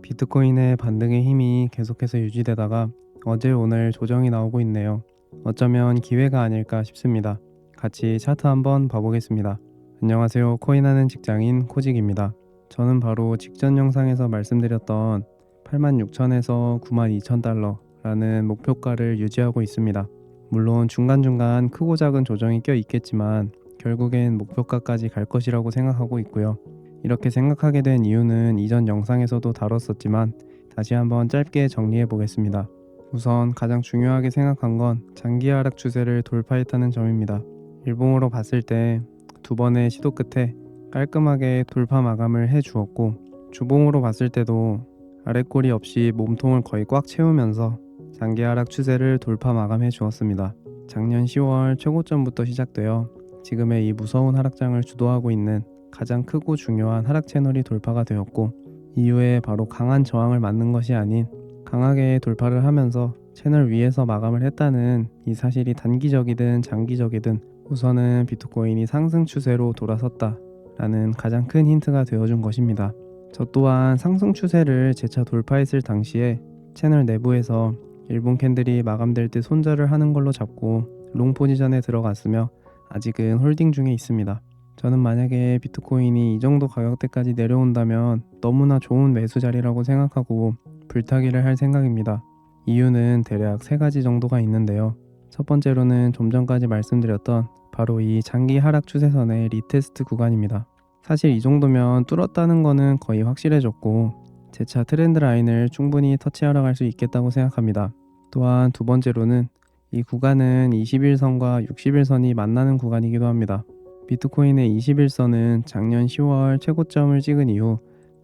비트코인의 반등의 힘이 계속해서 유지되다가 어제 오늘 조정이 나오고 있네요. 어쩌면 기회가 아닐까 싶습니다. 같이 차트 한번 봐보겠습니다. 안녕하세요. 코인하는 직장인 코직입니다. 저는 바로 직전 영상에서 말씀드렸던 86,000에서 92,000달러라는 목표가를 유지하고 있습니다. 물론 중간중간 크고 작은 조정이 껴 있겠지만 결국엔 목표가까지 갈 것이라고 생각하고 있고요. 이렇게 생각하게 된 이유는 이전 영상에서도 다뤘었지만 다시 한번 짧게 정리해 보겠습니다. 우선 가장 중요하게 생각한 건 장기 하락 추세를 돌파했다는 점입니다. 일봉으로 봤을 때 두 번의 시도 끝에 깔끔하게 돌파 마감을 해 주었고, 주봉으로 봤을 때도 아랫꼬리 없이 몸통을 거의 꽉 채우면서 장기 하락 추세를 돌파 마감해 주었습니다. 작년 10월 최고점부터 시작되어 지금의 이 무서운 하락장을 주도하고 있는 가장 크고 중요한 하락 채널이 돌파가 되었고, 이후에 바로 강한 저항을 맞는 것이 아닌 강하게 돌파를 하면서 채널 위에서 마감을 했다는 이 사실이 단기적이든 장기적이든 우선은 비트코인이 상승 추세로 돌아섰다 라는 가장 큰 힌트가 되어준 것입니다. 저 또한 상승 추세를 재차 돌파했을 당시에 채널 내부에서 일본 캔들이 마감될 때 손절을 하는 걸로 잡고 롱 포지션에 들어갔으며 아직은 홀딩 중에 있습니다. 저는 만약에 비트코인이 이 정도 가격대까지 내려온다면 너무나 좋은 매수 자리라고 생각하고 불타기를 할 생각입니다. 이유는 대략 세 가지 정도가 있는데요. 첫 번째로는 좀 전까지 말씀드렸던 바로 이 장기 하락 추세선의 리테스트 구간입니다. 사실 이 정도면 뚫었다는 거는 거의 확실해졌고 재차 트렌드 라인을 충분히 터치하러 갈 수 있겠다고 생각합니다. 또한 두 번째로는 이 구간은 21선과 61선이 만나는 구간이기도 합니다. 비트코인의 21선은 작년 10월 최고점을 찍은 이후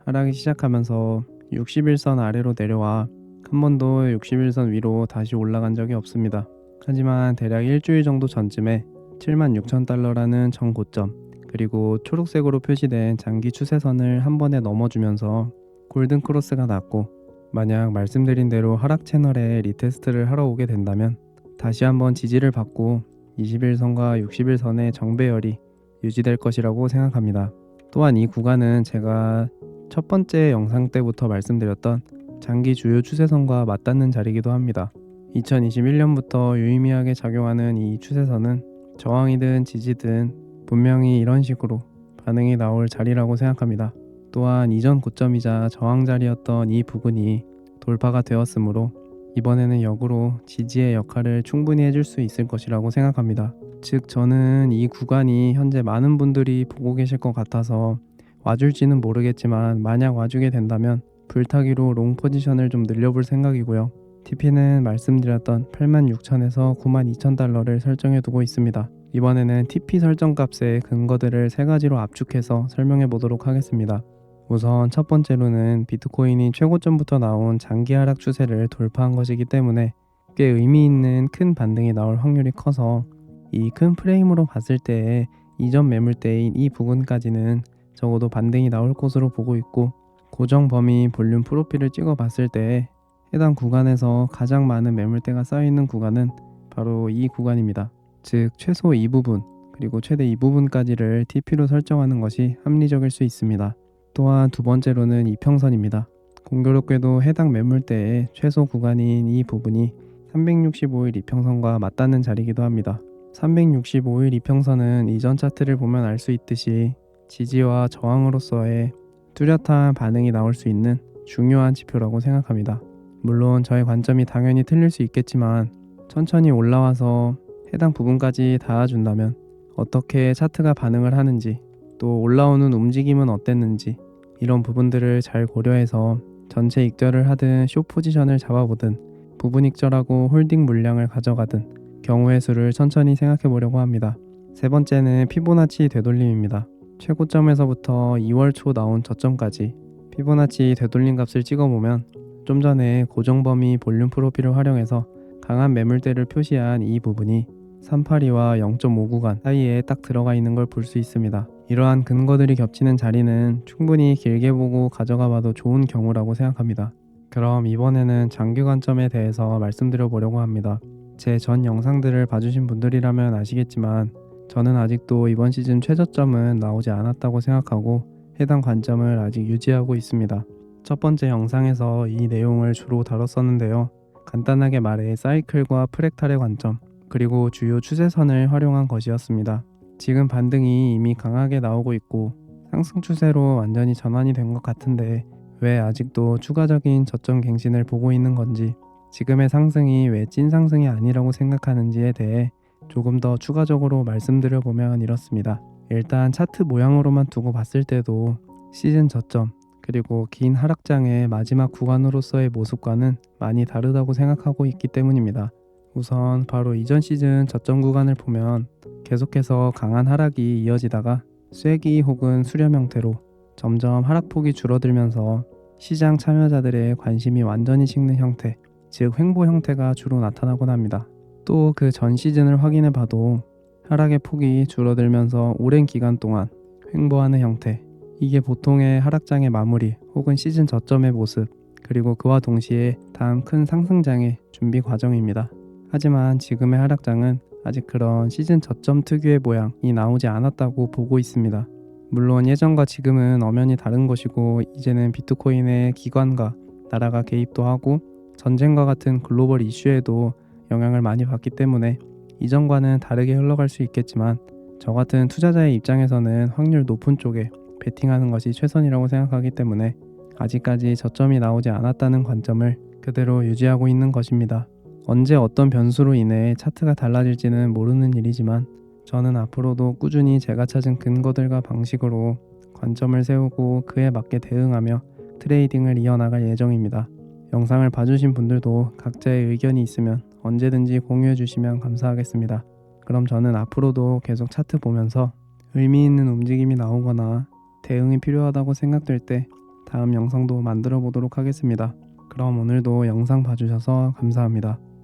하락이 시작하면서 61선 아래로 내려와 한 번도 61선 위로 다시 올라간 적이 없습니다. 하지만 대략 일주일 정도 전쯤에 76,000달러라는 전고점, 그리고 초록색으로 표시된 장기 추세선을 한 번에 넘어주면서 골든 크로스가 났고, 만약 말씀드린 대로 하락 채널에 리테스트를 하러 오게 된다면 다시 한번 지지를 받고 21선과 61선의 정배열이 유지될 것이라고 생각합니다. 또한 이 구간은 제가 첫 번째 영상 때부터 말씀드렸던 장기 주요 추세선과 맞닿는 자리이기도 합니다. 2021년부터 유의미하게 작용하는 이 추세선은 저항이든 지지든 분명히 이런 식으로 반응이 나올 자리라고 생각합니다. 또한 이전 고점이자 저항 자리였던 이 부분이 돌파가 되었으므로 이번에는 역으로 지지의 역할을 충분히 해줄 수 있을 것이라고 생각합니다. 즉, 저는 이 구간이 현재 많은 분들이 보고 계실 것 같아서 와줄지는 모르겠지만 만약 와주게 된다면 불타기로 롱 포지션을 좀 늘려볼 생각이고요. TP는 말씀드렸던 86,000에서 92,000달러를 설정해 두고 있습니다. 이번에는 TP 설정 값의 근거들을 세 가지로 압축해서 설명해 보도록 하겠습니다. 우선 첫 번째로는 비트코인이 최고점부터 나온 장기 하락 추세를 돌파한 것이기 때문에 꽤 의미 있는 큰 반등이 나올 확률이 커서 이 큰 프레임으로 봤을 때 이전 매물대인 이 부분까지는 적어도 반등이 나올 것으로 보고 있고, 고정 범위 볼륨 프로필을 찍어 봤을 때 해당 구간에서 가장 많은 매물대가 쌓여있는 구간은 바로 이 구간입니다. 즉 최소 이 부분 그리고 최대 이 부분까지를 TP로 설정하는 것이 합리적일 수 있습니다. 또한 두 번째로는 이평선입니다. 공교롭게도 해당 매물대의 최소 구간인 이 부분이 365일 이평선과 맞닿는 자리이기도 합니다. 365일 이평선은 이전 차트를 보면 알 수 있듯이 지지와 저항으로서의 뚜렷한 반응이 나올 수 있는 중요한 지표라고 생각합니다. 물론 저의 관점이 당연히 틀릴 수 있겠지만 천천히 올라와서 해당 부분까지 닿아준다면 어떻게 차트가 반응을 하는지, 또 올라오는 움직임은 어땠는지 이런 부분들을 잘 고려해서 전체 익절을 하든 숏 포지션을 잡아보든 부분 익절하고 홀딩 물량을 가져가든 경우의 수를 천천히 생각해 보려고 합니다. 세 번째는 피보나치 되돌림입니다. 최고점에서부터 2월 초 나온 저점까지 피보나치 되돌림 값을 찍어보면 좀 전에 고정범위 볼륨 프로필을 활용해서 강한 매물대를 표시한 이 부분이 382와 0.5 구간 사이에 딱 들어가 있는 걸 볼 수 있습니다. 이러한 근거들이 겹치는 자리는 충분히 길게 보고 가져가 봐도 좋은 경우라고 생각합니다. 그럼 이번에는 장기 관점에 대해서 말씀드려 보려고 합니다. 제 전 영상들을 봐주신 분들이라면 아시겠지만 저는 아직도 이번 시즌 최저점은 나오지 않았다고 생각하고 해당 관점을 아직 유지하고 있습니다. 첫 번째 영상에서 이 내용을 주로 다뤘었는데요. 간단하게 말해 사이클과 프랙탈의 관점, 그리고 주요 추세선을 활용한 것이었습니다. 지금 반등이 이미 강하게 나오고 있고 상승 추세로 완전히 전환이 된 것 같은데 왜 아직도 추가적인 저점 갱신을 보고 있는 건지, 지금의 상승이 왜 찐 상승이 아니라고 생각하는지에 대해 조금 더 추가적으로 말씀드려보면 이렇습니다. 일단 차트 모양으로만 두고 봤을 때도 시즌 저점 그리고 긴 하락장의 마지막 구간으로서의 모습과는 많이 다르다고 생각하고 있기 때문입니다. 우선 바로 이전 시즌 저점 구간을 보면 계속해서 강한 하락이 이어지다가 쐐기 혹은 수렴 형태로 점점 하락폭이 줄어들면서 시장 참여자들의 관심이 완전히 식는 형태, 즉 횡보 형태가 주로 나타나곤 합니다. 또 그 전 시즌을 확인해 봐도 하락의 폭이 줄어들면서 오랜 기간 동안 횡보하는 형태, 이게 보통의 하락장의 마무리 혹은 시즌 저점의 모습, 그리고 그와 동시에 다음 큰 상승장의 준비 과정입니다. 하지만 지금의 하락장은 아직 그런 시즌 저점 특유의 모양이 나오지 않았다고 보고 있습니다. 물론 예전과 지금은 엄연히 다른 것이고, 이제는 비트코인의 기관과 나라가 개입도 하고 전쟁과 같은 글로벌 이슈에도 영향을 많이 받기 때문에 이전과는 다르게 흘러갈 수 있겠지만, 저 같은 투자자의 입장에서는 확률 높은 쪽에 베팅하는 것이 최선이라고 생각하기 때문에 아직까지 저점이 나오지 않았다는 관점을 그대로 유지하고 있는 것입니다. 언제 어떤 변수로 인해 차트가 달라질지는 모르는 일이지만 저는 앞으로도 꾸준히 제가 찾은 근거들과 방식으로 관점을 세우고 그에 맞게 대응하며 트레이딩을 이어나갈 예정입니다. 영상을 봐주신 분들도 각자의 의견이 있으면 언제든지 공유해 주시면 감사하겠습니다. 그럼 저는 앞으로도 계속 차트 보면서 의미 있는 움직임이 나오거나 대응이 필요하다고 생각될 때 다음 영상도 만들어 보도록 하겠습니다. 그럼 오늘도 영상 봐주셔서 감사합니다.